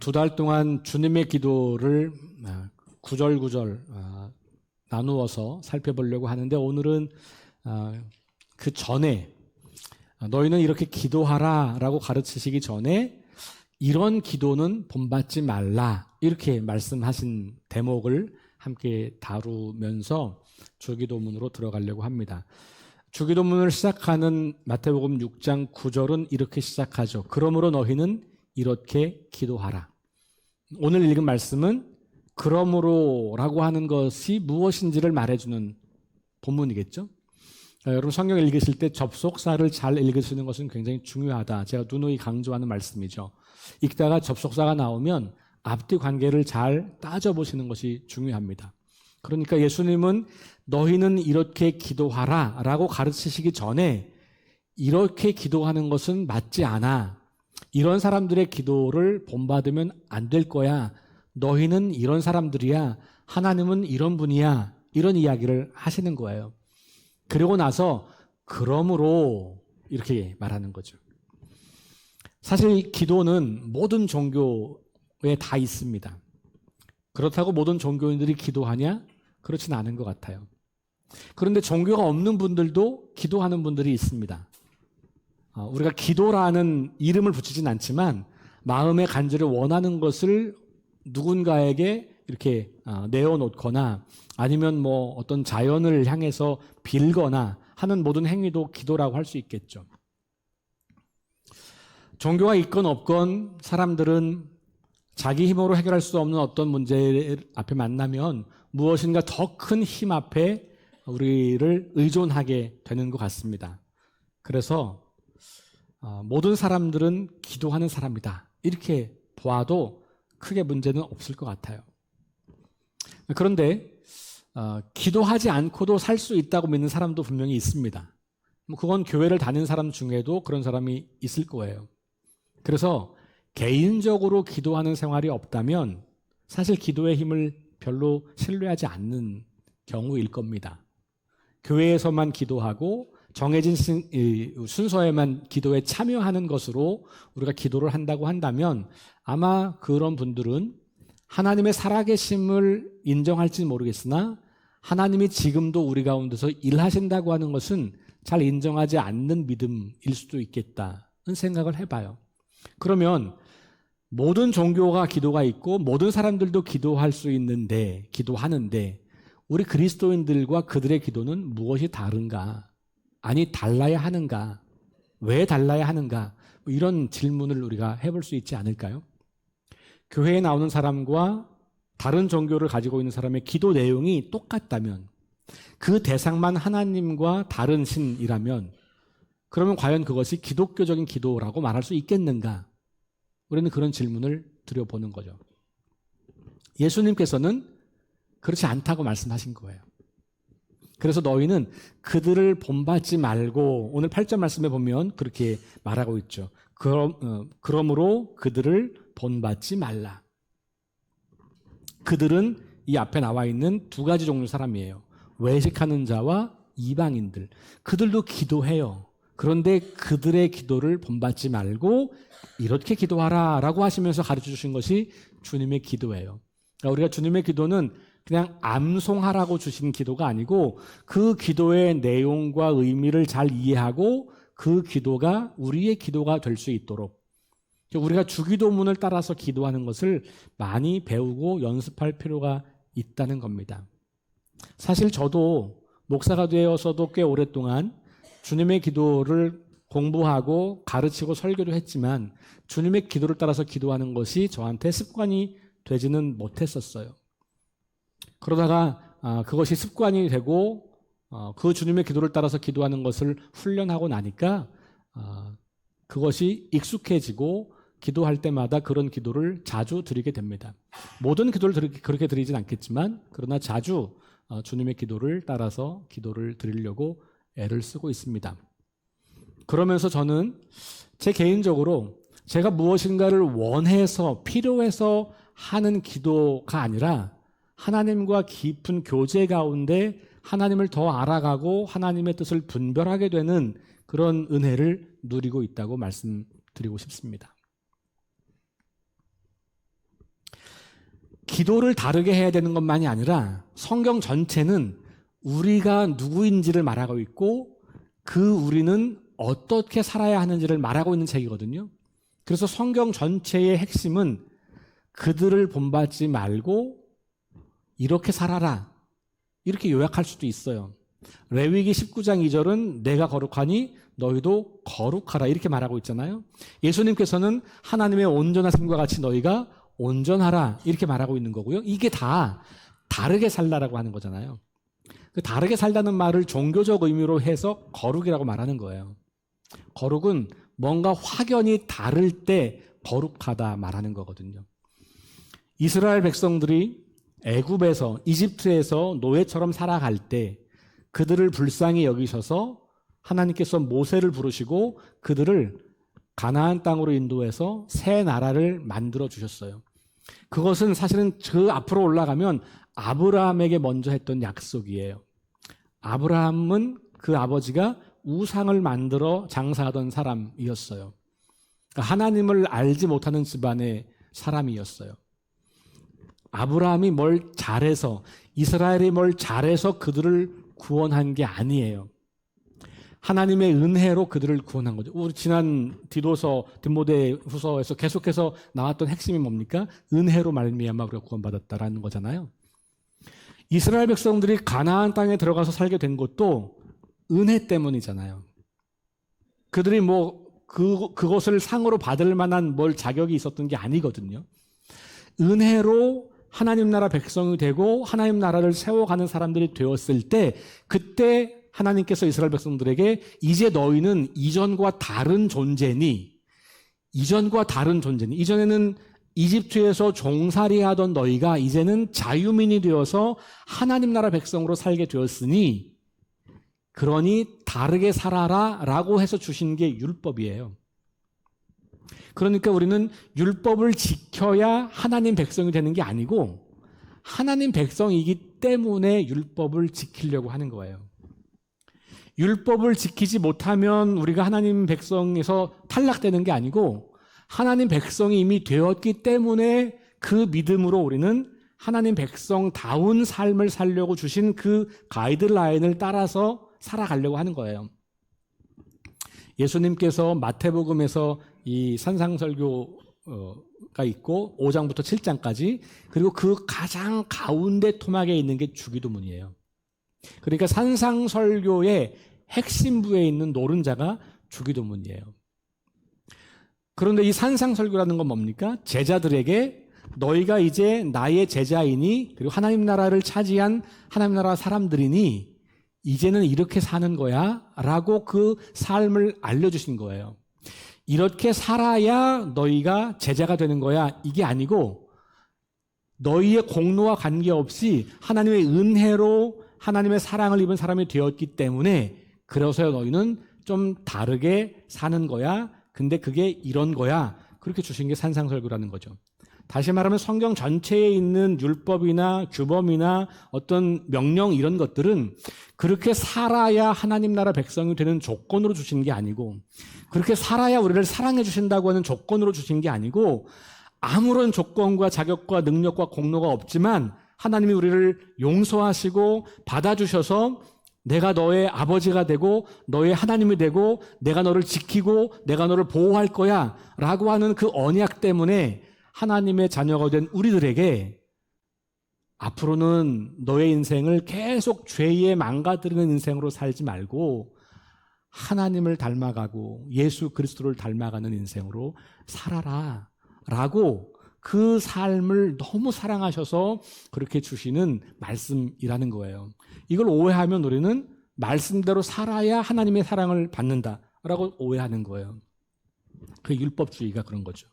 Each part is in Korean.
두 달 동안 주님의 기도를 구절구절 나누어서 살펴보려고 하는데, 오늘은 그 전에 너희는 이렇게 기도하라 라고 가르치시기 전에 이런 기도는 본받지 말라, 이렇게 말씀하신 대목을 함께 다루면서 주기도문으로 들어가려고 합니다. 주기도문을 시작하는 마태복음 6장 9절은 이렇게 시작하죠. 그러므로 너희는 이렇게 기도하라. 오늘 읽은 말씀은 그러므로라고 하는 것이 무엇인지를 말해주는 본문이겠죠. 여러분 성경을 읽으실 때 접속사를 잘 읽으시는 것은 굉장히 중요하다. 제가 누누이 강조하는 말씀이죠. 읽다가 접속사가 나오면 앞뒤 관계를 잘 따져보시는 것이 중요합니다. 그러니까 예수님은 너희는 이렇게 기도하라 라고 가르치시기 전에 이렇게 기도하는 것은 맞지 않아. 이런 사람들의 기도를 본받으면 안 될 거야. 너희는 이런 사람들이야. 하나님은 이런 분이야. 이런 이야기를 하시는 거예요. 그러고 나서 그러므로 이렇게 말하는 거죠. 사실 기도는 모든 종교에 다 있습니다. 그렇다고 모든 종교인들이 기도하냐? 그렇진 않은 것 같아요. 그런데 종교가 없는 분들도 기도하는 분들이 있습니다. 우리가 기도라는 이름을 붙이진 않지만 마음의 간절히 원하는 것을 누군가에게 이렇게 내어놓거나 아니면 뭐 어떤 자연을 향해서 빌거나 하는 모든 행위도 기도라고 할 수 있겠죠. 종교가 있건 없건 사람들은 자기 힘으로 해결할 수 없는 어떤 문제 앞에 만나면 무엇인가 더 큰 힘 앞에 우리를 의존하게 되는 것 같습니다. 그래서 모든 사람들은 기도하는 사람이다, 이렇게 보아도 크게 문제는 없을 것 같아요. 그런데 기도하지 않고도 살 수 있다고 믿는 사람도 분명히 있습니다. 그건 교회를 다니는 사람 중에도 그런 사람이 있을 거예요. 그래서 개인적으로 기도하는 생활이 없다면 사실 기도의 힘을 별로 신뢰하지 않는 경우일 겁니다. 교회에서만 기도하고 정해진 순서에만 기도에 참여하는 것으로 우리가 기도를 한다고 한다면 아마 그런 분들은 하나님의 살아계심을 인정할지는 모르겠으나 하나님이 지금도 우리 가운데서 일하신다고 하는 것은 잘 인정하지 않는 믿음일 수도 있겠다는 생각을 해봐요. 그러면 모든 종교가 기도가 있고 모든 사람들도 기도할 수 있는데, 기도하는데 우리 그리스도인들과 그들의 기도는 무엇이 다른가? 아니, 달라야 하는가? 왜 달라야 하는가? 이런 질문을 우리가 해볼 수 있지 않을까요? 교회에 나오는 사람과 다른 종교를 가지고 있는 사람의 기도 내용이 똑같다면, 그 대상만 하나님과 다른 신이라면, 그러면 과연 그것이 기독교적인 기도라고 말할 수 있겠는가? 우리는 그런 질문을 드려보는 거죠. 예수님께서는 그렇지 않다고 말씀하신 거예요. 그래서 너희는 그들을 본받지 말고, 오늘 8절 말씀에 보면 그렇게 말하고 있죠. 그러므로 그들을 본받지 말라. 그들은 이 앞에 나와 있는 두 가지 종류 사람이에요. 외식하는 자와 이방인들. 그들도 기도해요. 그런데 그들의 기도를 본받지 말고 이렇게 기도하라 라고 하시면서 가르쳐 주신 것이 주님의 기도예요. 그러니까 우리가 주님의 기도는 그냥 암송하라고 주신 기도가 아니고 그 기도의 내용과 의미를 잘 이해하고 그 기도가 우리의 기도가 될 수 있도록 우리가 주기도문을 따라서 기도하는 것을 많이 배우고 연습할 필요가 있다는 겁니다. 사실 저도 목사가 되어서도 꽤 오랫동안 주님의 기도를 공부하고 가르치고 설교도 했지만 주님의 기도를 따라서 기도하는 것이 저한테 습관이 되지는 못했었어요. 그러다가 그것이 습관이 되고 그 주님의 기도를 따라서 기도하는 것을 훈련하고 나니까 그것이 익숙해지고 기도할 때마다 그런 기도를 자주 드리게 됩니다. 모든 기도를 그렇게 드리진 않겠지만 그러나 자주 주님의 기도를 따라서 기도를 드리려고 애를 쓰고 있습니다. 그러면서 저는 제 개인적으로 제가 무엇인가를 원해서 필요해서 하는 기도가 아니라 하나님과 깊은 교제 가운데 하나님을 더 알아가고 하나님의 뜻을 분별하게 되는 그런 은혜를 누리고 있다고 말씀드리고 싶습니다. 기도를 다르게 해야 되는 것만이 아니라 성경 전체는 우리가 누구인지를 말하고 있고 그 우리는 어떻게 살아야 하는지를 말하고 있는 책이거든요. 그래서 성경 전체의 핵심은 그들을 본받지 말고 이렇게 살아라, 이렇게 요약할 수도 있어요. 레위기 19장 2절은 내가 거룩하니 너희도 거룩하라 이렇게 말하고 있잖아요. 예수님께서는 하나님의 온전한 삶과 같이 너희가 온전하라 이렇게 말하고 있는 거고요. 이게 다 다르게 살라라고 하는 거잖아요. 그 다르게 살다는 말을 종교적 의미로 해서 거룩이라고 말하는 거예요. 거룩은 뭔가 확연히 다를 때 거룩하다 말하는 거거든요. 이스라엘 백성들이 애굽에서, 이집트에서 노예처럼 살아갈 때 그들을 불쌍히 여기셔서 하나님께서 모세를 부르시고 그들을 가나안 땅으로 인도해서 새 나라를 만들어 주셨어요. 그것은 사실은 그 앞으로 올라가면 아브라함에게 먼저 했던 약속이에요. 아브라함은 그 아버지가 우상을 만들어 장사하던 사람이었어요. 하나님을 알지 못하는 집안의 사람이었어요. 아브라함이 뭘 잘해서, 이스라엘이 뭘 잘해서 그들을 구원한 게 아니에요. 하나님의 은혜로 그들을 구원한 거죠. 우리 지난 디모데 후서에서 계속해서 나왔던 핵심이 뭡니까? 은혜로 말미암아 우리가 구원받았다라는 거잖아요. 이스라엘 백성들이 가나안 땅에 들어가서 살게 된 것도 은혜 때문이잖아요. 그들이 그것을 상으로 받을 만한 뭘 자격이 있었던 게 아니거든요. 은혜로 하나님 나라 백성이 되고 하나님 나라를 세워가는 사람들이 되었을 때 그때 하나님께서 이스라엘 백성들에게 이제 너희는 이전과 다른 존재니, 이전에는 이집트에서 종살이 하던 너희가 이제는 자유민이 되어서 하나님 나라 백성으로 살게 되었으니 그러니 다르게 살아라 라고 해서 주신 게 율법이에요. 그러니까 우리는 율법을 지켜야 하나님 백성이 되는 게 아니고 하나님 백성이기 때문에 율법을 지키려고 하는 거예요. 율법을 지키지 못하면 우리가 하나님 백성에서 탈락되는 게 아니고 하나님 백성이 이미 되었기 때문에 그 믿음으로 우리는 하나님 백성다운 삶을 살려고 주신 그 가이드라인을 따라서 살아가려고 하는 거예요. 예수님께서 마태복음에서 이 산상설교가 있고 5장부터 7장까지 그리고 그 가장 가운데 토막에 있는 게 주기도문이에요. 그러니까 산상설교의 핵심부에 있는 노른자가 주기도문이에요. 그런데 이 산상설교라는 건 뭡니까? 제자들에게 너희가 이제 나의 제자이니 그리고 하나님 나라를 차지한 하나님 나라 사람들이니 이제는 이렇게 사는 거야 라고 그 삶을 알려주신 거예요. 이렇게 살아야 너희가 제자가 되는 거야 이게 아니고 너희의 공로와 관계없이 하나님의 은혜로 하나님의 사랑을 입은 사람이 되었기 때문에 그래서 너희는 좀 다르게 사는 거야. 근데 그게 이런 거야. 그렇게 주신 게 산상설교라는 거죠. 다시 말하면 성경 전체에 있는 율법이나 규범이나 어떤 명령 이런 것들은 그렇게 살아야 하나님 나라 백성이 되는 조건으로 주신 게 아니고 그렇게 살아야 우리를 사랑해 주신다고 하는 조건으로 주신 게 아니고 아무런 조건과 자격과 능력과 공로가 없지만 하나님이 우리를 용서하시고 받아주셔서 내가 너의 아버지가 되고 너의 하나님이 되고 내가 너를 지키고 내가 너를 보호할 거야 라고 하는 그 언약 때문에 하나님의 자녀가 된 우리들에게 앞으로는 너의 인생을 계속 죄에 망가뜨리는 인생으로 살지 말고 하나님을 닮아가고 예수 그리스도를 닮아가는 인생으로 살아라 라고 그 삶을 너무 사랑하셔서 그렇게 주시는 말씀이라는 거예요. 이걸 오해하면 우리는 말씀대로 살아야 하나님의 사랑을 받는다라고 오해하는 거예요. 그 율법주의가 그런 거죠.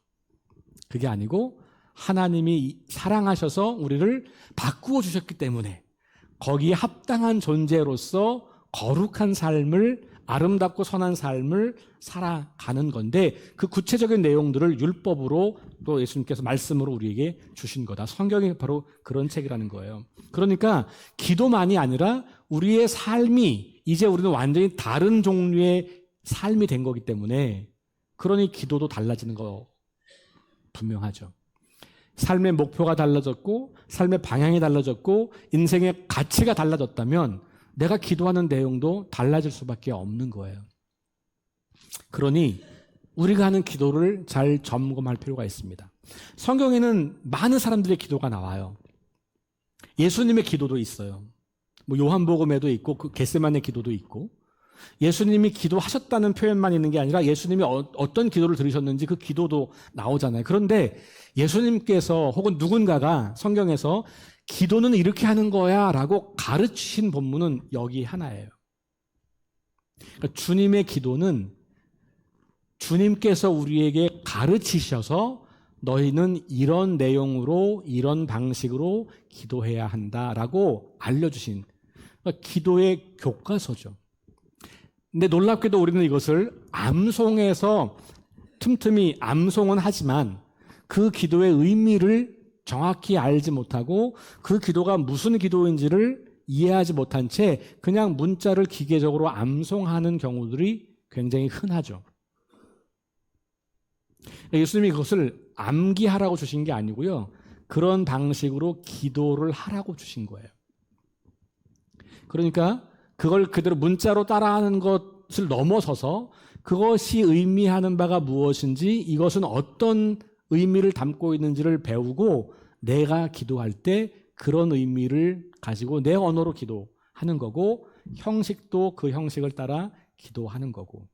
그게 아니고 하나님이 사랑하셔서 우리를 바꾸어 주셨기 때문에 거기에 합당한 존재로서 거룩한 삶을 아름답고 선한 삶을 살아가는 건데 그 구체적인 내용들을 율법으로 또 예수님께서 말씀으로 우리에게 주신 거다. 성경이 바로 그런 책이라는 거예요. 그러니까 기도만이 아니라 우리의 삶이 이제 우리는 완전히 다른 종류의 삶이 된 거기 때문에 그러니 기도도 달라지는 거 분명하죠. 삶의 목표가 달라졌고 삶의 방향이 달라졌고 인생의 가치가 달라졌다면 내가 기도하는 내용도 달라질 수밖에 없는 거예요. 그러니 우리가 하는 기도를 잘 점검할 필요가 있습니다. 성경에는 많은 사람들의 기도가 나와요. 예수님의 기도도 있어요. 뭐 요한복음에도 있고 그 겟세마네 기도도 있고 예수님이 기도하셨다는 표현만 있는 게 아니라 예수님이 어떤 기도를 들으셨는지 그 기도도 나오잖아요. 그런데 예수님께서 혹은 누군가가 성경에서 기도는 이렇게 하는 거야 라고 가르치신 본문은 여기 하나예요. 그러니까 주님의 기도는 주님께서 우리에게 가르치셔서 너희는 이런 내용으로 이런 방식으로 기도해야 한다라고 알려주신 그러니까 기도의 교과서죠. 근데 놀랍게도 우리는 이것을 암송해서 틈틈이 암송은 하지만 그 기도의 의미를 정확히 알지 못하고 그 기도가 무슨 기도인지를 이해하지 못한 채 그냥 문자를 기계적으로 암송하는 경우들이 굉장히 흔하죠. 예수님이 그것을 암기하라고 주신 게 아니고요. 그런 방식으로 기도를 하라고 주신 거예요. 그러니까 그걸 그대로 문자로 따라하는 것을 넘어서서 그것이 의미하는 바가 무엇인지 이것은 어떤 의미를 담고 있는지를 배우고 내가 기도할 때 그런 의미를 가지고 내 언어로 기도하는 거고 형식도 그 형식을 따라 기도하는 거고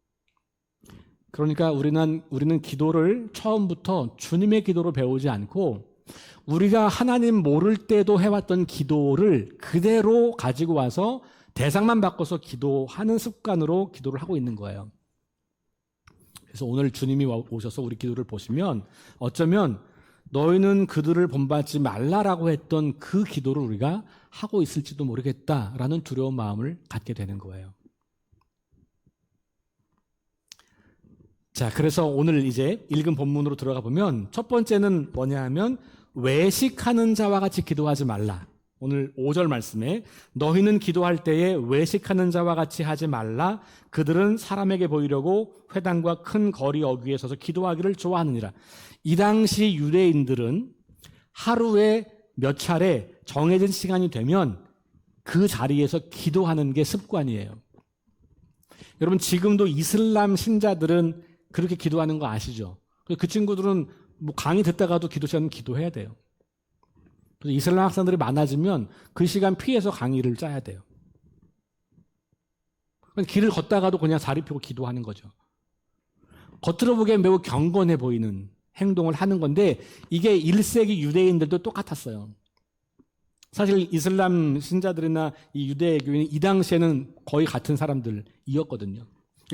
그러니까 우리는 기도를 처음부터 주님의 기도로 배우지 않고 우리가 하나님 모를 때도 해왔던 기도를 그대로 가지고 와서 대상만 바꿔서 기도하는 습관으로 기도를 하고 있는 거예요. 그래서 오늘 주님이 오셔서 우리 기도를 보시면 어쩌면 너희는 그들을 본받지 말라라고 했던 그 기도를 우리가 하고 있을지도 모르겠다라는 두려운 마음을 갖게 되는 거예요. 자, 그래서 오늘 이제 읽은 본문으로 들어가 보면 첫 번째는 뭐냐 하면 외식하는 자와 같이 기도하지 말라. 오늘 5절 말씀에 너희는 기도할 때에 외식하는 자와 같이 하지 말라. 그들은 사람에게 보이려고 회당과 큰 거리 어귀에 서서 기도하기를 좋아하느니라. 이 당시 유대인들은 하루에 몇 차례 정해진 시간이 되면 그 자리에서 기도하는 게 습관이에요. 여러분 지금도 이슬람 신자들은 그렇게 기도하는 거 아시죠? 그 친구들은 뭐 강의 듣다가도 기도 시간 기도해야 돼요. 그래서 이슬람 학생들이 많아지면 그 시간 피해서 강의를 짜야 돼요. 길을 걷다가도 그냥 자리 펴고 기도하는 거죠. 겉으로 보기엔 매우 경건해 보이는 행동을 하는 건데 이게 1세기 유대인들도 똑같았어요. 사실 이슬람 신자들이나 이 유대교인은 이 당시에는 거의 같은 사람들이었거든요.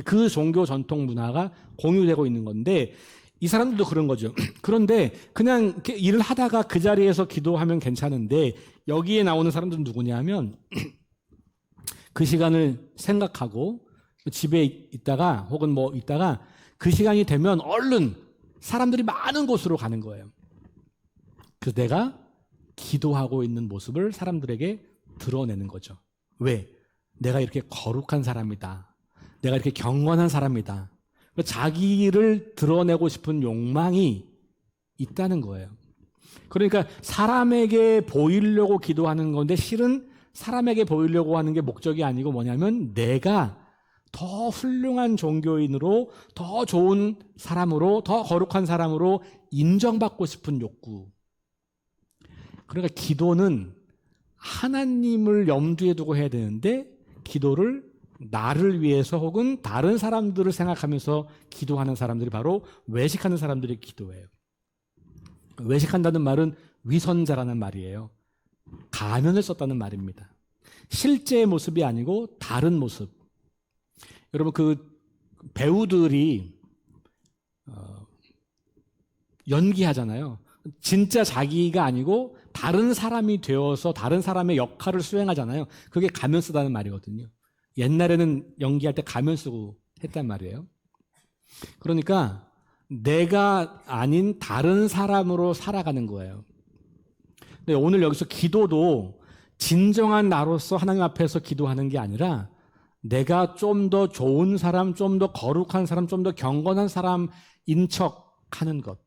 그 종교 전통 문화가 공유되고 있는 건데 이 사람들도 그런 거죠. 그런데 그냥 이렇게 일을 하다가 그 자리에서 기도하면 괜찮은데 여기에 나오는 사람들은 누구냐 하면 그 시간을 생각하고 집에 있다가 혹은 뭐 있다가 그 시간이 되면 얼른 사람들이 많은 곳으로 가는 거예요. 그래서 내가 기도하고 있는 모습을 사람들에게 드러내는 거죠. 왜? 내가 이렇게 거룩한 사람이다. 내가 이렇게 경건한 사람이다. 자기를 드러내고 싶은 욕망이 있다는 거예요. 그러니까 사람에게 보이려고 기도하는 건데 실은 사람에게 보이려고 하는 게 목적이 아니고 뭐냐면 내가 더 훌륭한 종교인으로 더 좋은 사람으로 더 거룩한 사람으로 인정받고 싶은 욕구. 그러니까 기도는 하나님을 염두에 두고 해야 되는데 기도를 나를 위해서 혹은 다른 사람들을 생각하면서 기도하는 사람들이 바로 외식하는 사람들의 기도예요. 외식한다는 말은 위선자라는 말이에요. 가면을 썼다는 말입니다. 실제의 모습이 아니고 다른 모습. 여러분 그 배우들이 연기하잖아요. 진짜 자기가 아니고 다른 사람이 되어서 다른 사람의 역할을 수행하잖아요. 그게 가면 쓰다는 말이거든요. 옛날에는 연기할 때 가면 쓰고 했단 말이에요. 그러니까 내가 아닌 다른 사람으로 살아가는 거예요. 근데 오늘 여기서 기도도 진정한 나로서 하나님 앞에서 기도하는 게 아니라 내가 좀 더 좋은 사람, 좀 더 거룩한 사람, 좀 더 경건한 사람인 척 하는 것.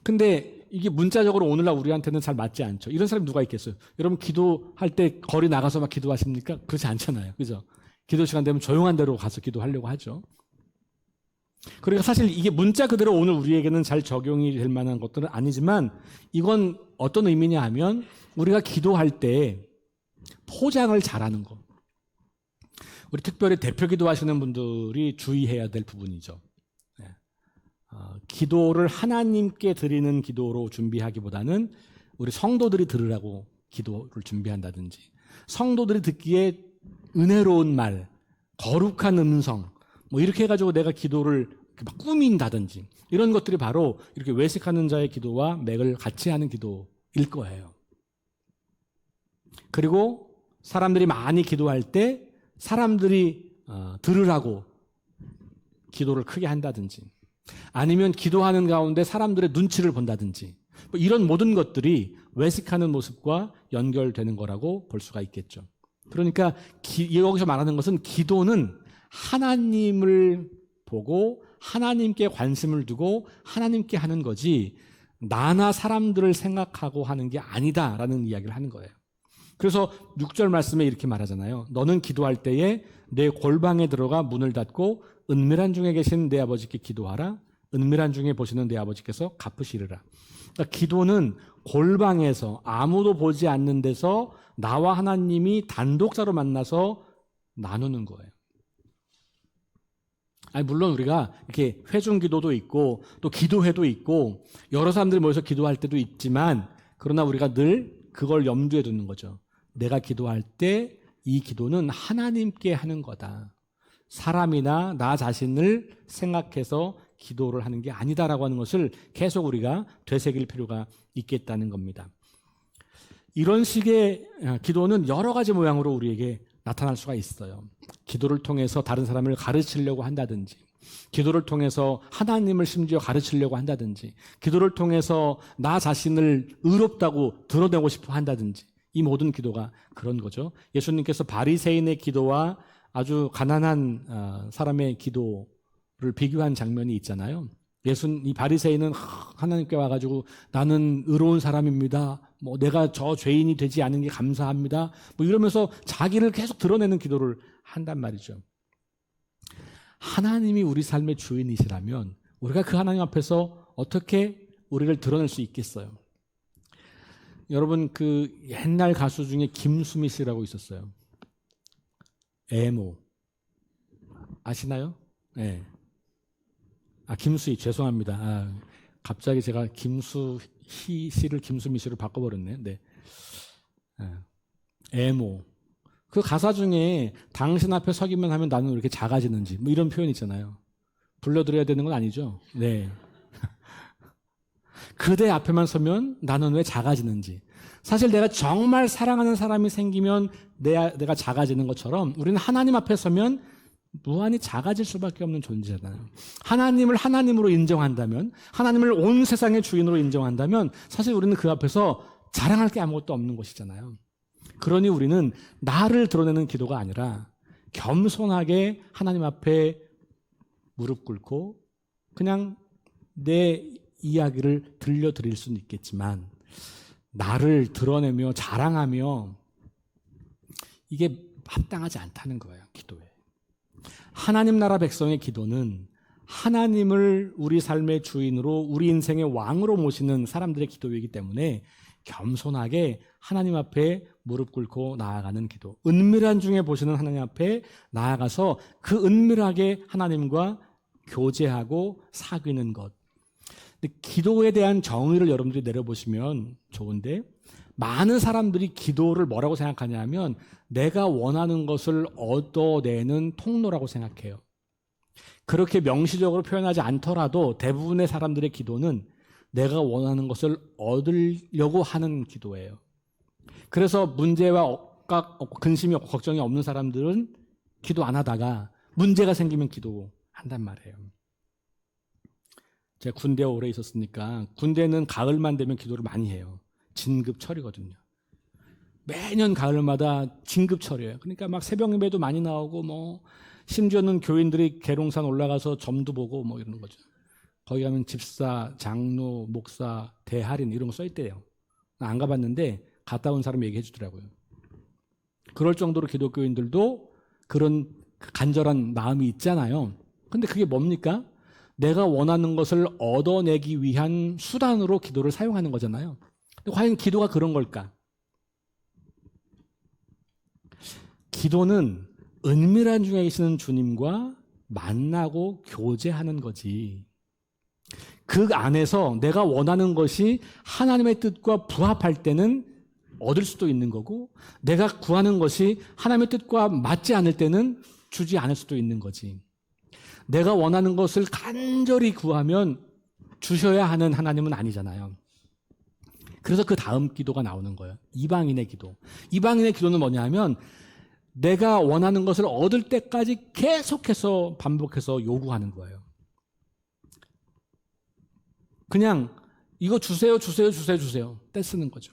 근데 이게 문자적으로 오늘날 우리한테는 잘 맞지 않죠. 이런 사람이 누가 있겠어요? 여러분 기도할 때 거리 나가서 막 기도하십니까? 그렇지 않잖아요. 그죠? 기도 시간 되면 조용한 데로 가서 기도하려고 하죠. 그러니까 사실 이게 문자 그대로 오늘 우리에게는 잘 적용이 될 만한 것들은 아니지만 이건 어떤 의미냐 하면 우리가 기도할 때 포장을 잘하는 거. 우리 특별히 대표 기도하시는 분들이 주의해야 될 부분이죠. 기도를 하나님께 드리는 기도로 준비하기보다는 우리 성도들이 들으라고 기도를 준비한다든지 성도들이 듣기에 은혜로운 말, 거룩한 음성 뭐 이렇게 해가지고 내가 기도를 막 꾸민다든지 이런 것들이 바로 이렇게 외식하는 자의 기도와 맥을 같이 하는 기도일 거예요. 그리고 사람들이 많이 기도할 때 사람들이 들으라고 기도를 크게 한다든지 아니면 기도하는 가운데 사람들의 눈치를 본다든지 뭐 이런 모든 것들이 외식하는 모습과 연결되는 거라고 볼 수가 있겠죠. 그러니까 여기서 말하는 것은 기도는 하나님을 보고 하나님께 관심을 두고 하나님께 하는 거지 나나 사람들을 생각하고 하는 게 아니다라는 이야기를 하는 거예요. 그래서 6절 말씀에 이렇게 말하잖아요. 너는 기도할 때에 내 골방에 들어가 문을 닫고 은밀한 중에 계신 내 아버지께 기도하라. 은밀한 중에 보시는 내 아버지께서 갚으시리라. 그러니까 기도는 골방에서 아무도 보지 않는 데서 나와 하나님이 단독자로 만나서 나누는 거예요. 아니 물론 우리가 이렇게 회중 기도도 있고 또 기도회도 있고 여러 사람들이 모여서 기도할 때도 있지만 그러나 우리가 늘 그걸 염두에 두는 거죠. 내가 기도할 때 이 기도는 하나님께 하는 거다. 사람이나 나 자신을 생각해서 기도를 하는 게 아니다라고 하는 것을 계속 우리가 되새길 필요가 있겠다는 겁니다. 이런 식의 기도는 여러 가지 모양으로 우리에게 나타날 수가 있어요. 기도를 통해서 다른 사람을 가르치려고 한다든지 기도를 통해서 하나님을 심지어 가르치려고 한다든지 기도를 통해서 나 자신을 의롭다고 드러내고 싶어 한다든지 이 모든 기도가 그런 거죠. 예수님께서 바리새인의 기도와 아주 가난한 사람의 기도를 비교한 장면이 있잖아요. 이 바리새인은 하나님께 와가지고 나는 의로운 사람입니다. 뭐 내가 저 죄인이 되지 않은 게 감사합니다. 뭐 이러면서 자기를 계속 드러내는 기도를 한단 말이죠. 하나님이 우리 삶의 주인이시라면 우리가 그 하나님 앞에서 어떻게 우리를 드러낼 수 있겠어요? 여러분 그 옛날 가수 중에 김수미 씨라고 있었어요. 애모 아시나요? 네. 김수희 죄송합니다. 갑자기 제가 김수희 씨를 김수미 씨로 바꿔버렸네. 네. 애모 그 가사 중에 당신 앞에 서기만 하면 나는 왜 이렇게 작아지는지 뭐 이런 표현 있잖아요. 불러드려야 되는 건 아니죠. 네. 그대 앞에만 서면 나는 왜 작아지는지. 사실 내가 정말 사랑하는 사람이 생기면 내가 작아지는 것처럼 우리는 하나님 앞에 서면 무한히 작아질 수밖에 없는 존재잖아요. 하나님을 하나님으로 인정한다면 하나님을 온 세상의 주인으로 인정한다면 사실 우리는 그 앞에서 자랑할 게 아무것도 없는 것이잖아요. 그러니 우리는 나를 드러내는 기도가 아니라 겸손하게 하나님 앞에 무릎 꿇고 그냥 내 이야기를 들려드릴 수는 있겠지만 나를 드러내며 자랑하며 이게 합당하지 않다는 거예요. 기도에. 하나님 나라 백성의 기도는 하나님을 우리 삶의 주인으로 우리 인생의 왕으로 모시는 사람들의 기도이기 때문에 겸손하게 하나님 앞에 무릎 꿇고 나아가는 기도. 은밀한 중에 보시는 하나님 앞에 나아가서 그 은밀하게 하나님과 교제하고 사귀는 것. 근데 기도에 대한 정의를 여러분들이 내려보시면 좋은데 많은 사람들이 기도를 뭐라고 생각하냐면 내가 원하는 것을 얻어내는 통로라고 생각해요. 그렇게 명시적으로 표현하지 않더라도 대부분의 사람들의 기도는 내가 원하는 것을 얻으려고 하는 기도예요. 그래서 문제와 근심이 걱정이 없는 사람들은 기도 안 하다가 문제가 생기면 기도한단 말이에요. 제가 군대에 오래 있었으니까 군대는 가을만 되면 기도를 많이 해요. 진급철이거든요. 매년 가을마다 진급철이에요. 그러니까 막 새벽 예배도 많이 나오고 뭐 심지어는 교인들이 계룡산 올라가서 점도 보고 뭐 이러는 거죠. 거기 가면 집사, 장로, 목사, 대할인 이런 거 써 있대요. 안 가봤는데 갔다 온 사람 얘기해 주더라고요. 그럴 정도로 기독교인들도 그런 간절한 마음이 있잖아요. 근데 그게 뭡니까? 내가 원하는 것을 얻어내기 위한 수단으로 기도를 사용하는 거잖아요. 근데 과연 기도가 그런 걸까? 기도는 은밀한 중에 계시는 주님과 만나고 교제하는 거지. 그 안에서 내가 원하는 것이 하나님의 뜻과 부합할 때는 얻을 수도 있는 거고, 내가 구하는 것이 하나님의 뜻과 맞지 않을 때는 주지 않을 수도 있는 거지. 내가 원하는 것을 간절히 구하면 주셔야 하는 하나님은 아니잖아요. 그래서 그 다음 기도가 나오는 거예요. 이방인의 기도. 이방인의 기도는 뭐냐 하면 내가 원하는 것을 얻을 때까지 계속해서 반복해서 요구하는 거예요. 그냥 이거 주세요, 주세요, 주세요, 주세요. 떼쓰는 거죠.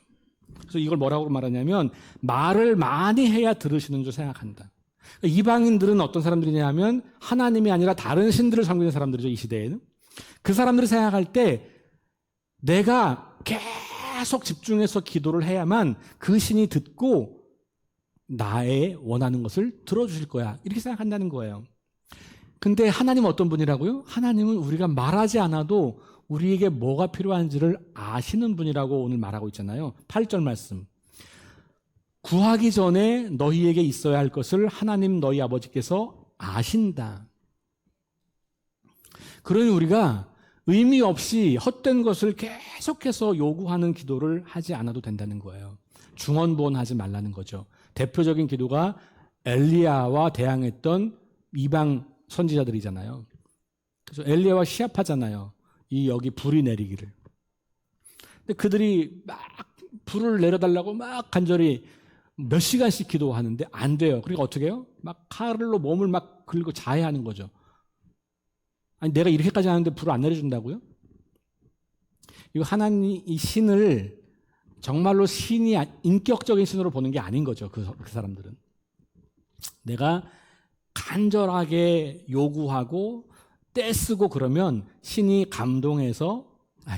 그래서 이걸 뭐라고 말하냐면 말을 많이 해야 들으시는 줄 생각한다. 이방인들은 어떤 사람들이냐 하면 하나님이 아니라 다른 신들을 섬기는 사람들이죠. 이 시대에는. 그 사람들이 생각할 때 내가 계속 집중해서 기도를 해야만 그 신이 듣고 나의 원하는 것을 들어주실 거야. 이렇게 생각한다는 거예요. 근데 하나님은 어떤 분이라고요? 하나님은 우리가 말하지 않아도 우리에게 뭐가 필요한지를 아시는 분이라고 오늘 말하고 있잖아요. 8절 말씀. 구하기 전에 너희에게 있어야 할 것을 하나님 너희 아버지께서 아신다. 그러니 우리가 의미 없이 헛된 것을 계속해서 요구하는 기도를 하지 않아도 된다는 거예요. 중언부언하지 말라는 거죠. 대표적인 기도가 엘리야와 대항했던 이방 선지자들이잖아요. 그래서 엘리야와 시합하잖아요. 여기 불이 내리기를. 근데 그들이 막 불을 내려달라고 막 간절히 몇 시간씩 기도하는데 안 돼요. 그러니까 어떻게 해요? 막 칼로 몸을 막 긁고 자해하는 거죠. 아니 내가 이렇게까지 하는데 불을 안 내려준다고요? 이거 하나님 이 신을 정말로 신이 인격적인 신으로 보는 게 아닌 거죠. 그 사람들은. 내가 간절하게 요구하고 떼쓰고 그러면 신이 감동해서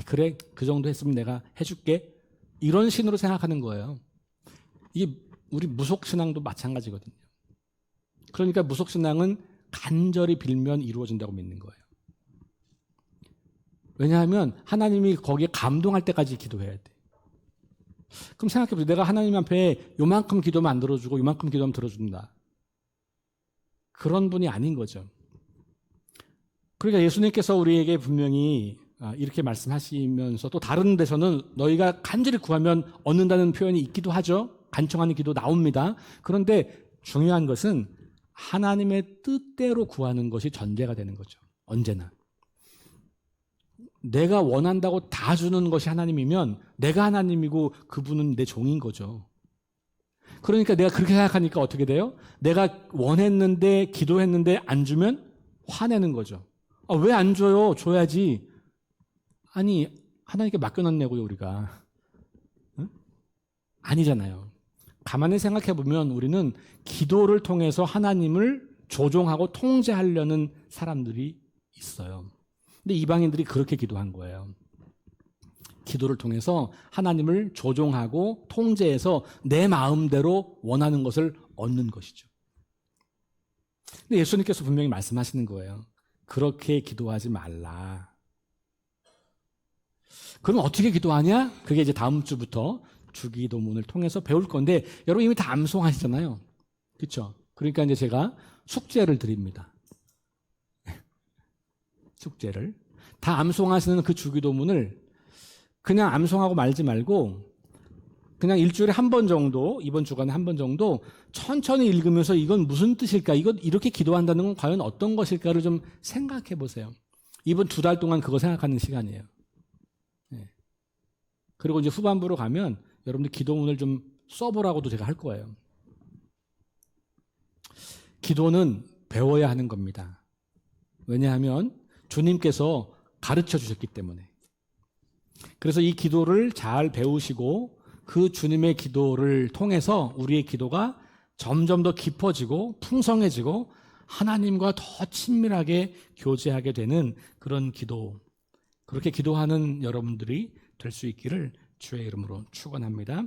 그래 그 정도 했으면 내가 해줄게 이런 신으로 생각하는 거예요. 이게 우리 무속신앙도 마찬가지거든요. 그러니까 무속신앙은 간절히 빌면 이루어진다고 믿는 거예요. 왜냐하면 하나님이 거기에 감동할 때까지 기도해야 돼. 그럼 생각해보세요. 내가 하나님 앞에 요만큼 기도만 안 들어주고 요만큼 기도하면 들어준다. 그런 분이 아닌 거죠. 그러니까 예수님께서 우리에게 분명히 이렇게 말씀하시면서 또 다른 데서는 너희가 간절히 구하면 얻는다는 표현이 있기도 하죠. 간청하는 기도 나옵니다. 그런데 중요한 것은 하나님의 뜻대로 구하는 것이 전제가 되는 거죠. 언제나. 내가 원한다고 다 주는 것이 하나님이면 내가 하나님이고 그분은 내 종인 거죠. 그러니까 내가 그렇게 생각하니까 어떻게 돼요? 내가 원했는데 기도했는데 안 주면 화내는 거죠. 왜 안 줘요? 줘야지. 아니 하나님께 맡겨놨냐고요 우리가. 응? 아니잖아요. 가만히 생각해 보면 우리는 기도를 통해서 하나님을 조종하고 통제하려는 사람들이 있어요. 근데 이방인들이 그렇게 기도한 거예요. 기도를 통해서 하나님을 조종하고 통제해서 내 마음대로 원하는 것을 얻는 것이죠. 근데 예수님께서 분명히 말씀하시는 거예요. 그렇게 기도하지 말라. 그럼 어떻게 기도하냐? 그게 이제 다음 주부터 주기도문을 통해서 배울 건데 여러분 이미 다 암송하시잖아요. 그렇죠? 그러니까 이제 제가 숙제를 드립니다. 숙제를. 다 암송하시는 그 주기도문을 그냥 암송하고 말지 말고 그냥 일주일에 한 번 정도, 이번 주간에 한 번 정도 천천히 읽으면서 이건 무슨 뜻일까? 이건 이렇게 기도한다는 건 과연 어떤 것일까를 좀 생각해 보세요. 이번 2달 동안 그거 생각하는 시간이에요. 네. 그리고 이제 후반부로 가면 여러분들 기도문을 좀 써보라고도 제가 할 거예요. 기도는 배워야 하는 겁니다. 왜냐하면 주님께서 가르쳐 주셨기 때문에. 그래서 이 기도를 잘 배우시고 그 주님의 기도를 통해서 우리의 기도가 점점 더 깊어지고 풍성해지고 하나님과 더 친밀하게 교제하게 되는 그런 기도. 그렇게 기도하는 여러분들이 될 수 있기를 주의 이름으로 축원합니다.